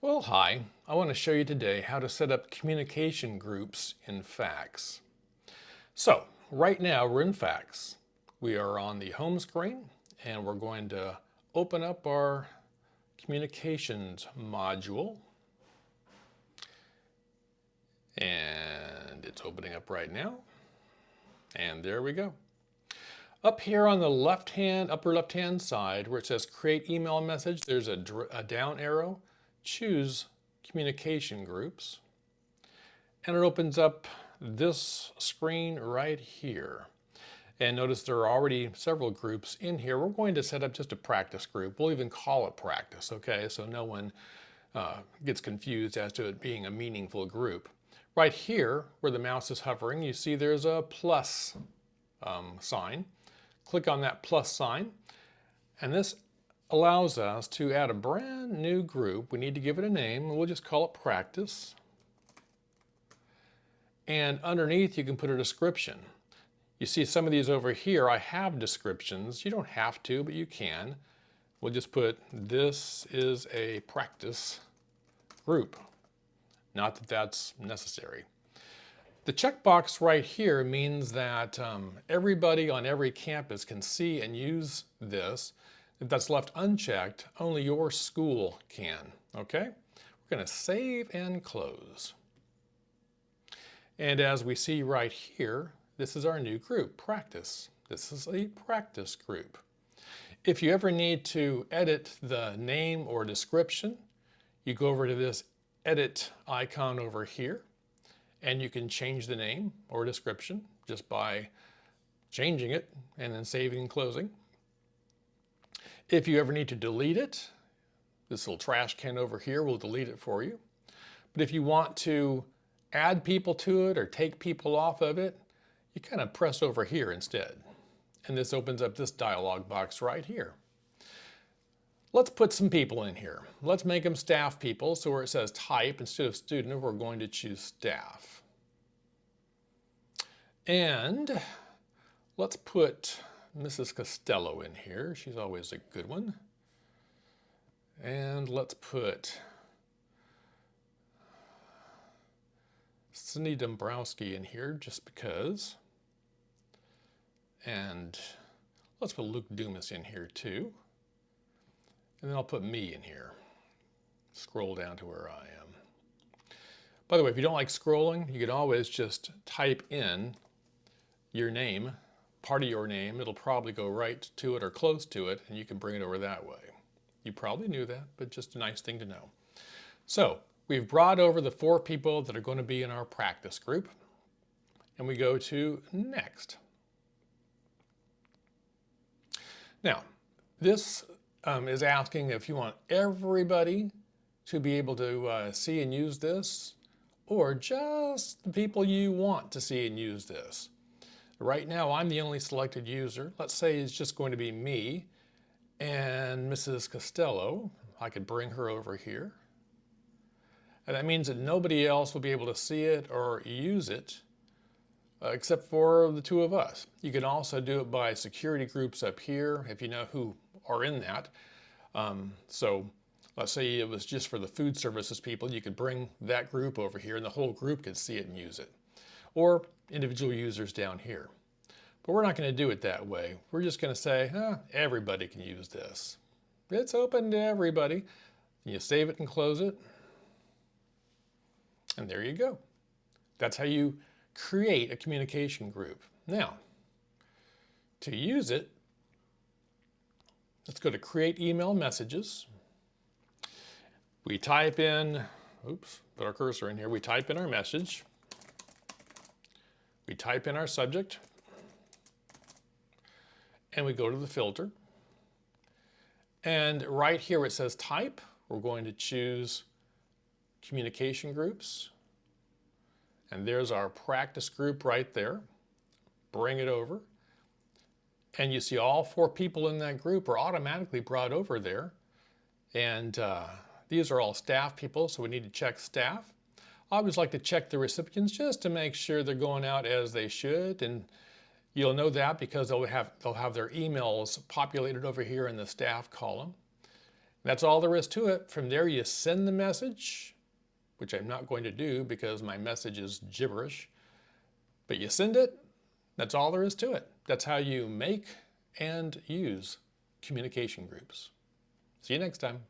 Well, hi. I want to show you today how to set up communication groups in Fax. So, right now we're in Fax. We are on the home screen and we're going to open up our communications module. And it's opening up right now. And there we go. Up here on the upper left-hand side where it says create email message, there's a down arrow. Choose communication groups. And it opens up this screen right here. And notice there are already several groups in here. We're going to set up just a practice group. We'll even call it practice, okay? So no one gets confused as to it being a meaningful group. Right here, where the mouse is hovering, you see there's a plus sign. Click on that plus sign, and this allows us to add a brand new group. We need to give it a name, and we'll just call it practice. And underneath you can put a description. You see some of these over here, I have descriptions. You don't have to, but you can. We'll just put, this is a practice group. Not that that's necessary. The checkbox right here means that everybody on every campus can see and use this. If that's left unchecked, only your school can, okay? We're gonna save and close. And as we see right here, this is our new group, practice. This is a practice group. If you ever need to edit the name or description, you go over to this edit icon over here, and you can change the name or description just by changing it and then saving and closing. If you ever need to delete it, this little trash can over here will delete it for you. But if you want to add people to it or take people off of it, you kind of press over here instead. And this opens up this dialog box right here. Let's put some people in here. Let's make them staff people. So where it says type instead of student, we're going to choose staff. And let's put Mrs. Costello in here. She's always a good one. And let's put Cindy Dombrowski in here just because. And let's put Luke Dumas in here too. And then I'll put me in here. Scroll down to where I am. By the way, if you don't like scrolling, you can always just type in your name, part of your name. It'll probably go right to it or close to it, and you can bring it over that way. You probably knew that, but just a nice thing to know. So we've brought over the 4 people that are going to be in our practice group, and we go to next. Now, this is asking if you want everybody to be able to see and use this, or just the people you want to see and use this. Right now, I'm the only selected user. Let's say it's just going to be me and Mrs. Costello. I could bring her over here. And that means that nobody else will be able to see it or use it except for the 2 of us. You can also do it by security groups up here if you know who are in that. So let's say it was just for the food services people, you could bring that group over here and the whole group could see it and use it. Or individual users down here. But we're not going to do it that way. We're just going to say, everybody can use this. It's open to everybody. You save it and close it. And there you go. That's how you create a communication group. Now, to use it, let's go to create email messages. We type in, put our cursor in here. We type in our message. We type in our subject. And we go to the filter. And right here where it says type, we're going to choose communication groups. And there's our practice group right there. Bring it over. And you see all 4 people in that group are automatically brought over there. And these are all staff people, so we need to check staff. I always like to check the recipients just to make sure they're going out as they should. And you'll know that because they'll have their emails populated over here in the staff column. That's all there is to it. From there, you send the message, which I'm not going to do because my message is gibberish, but you send it. That's all there is to it. That's how you make and use communication groups. See you next time.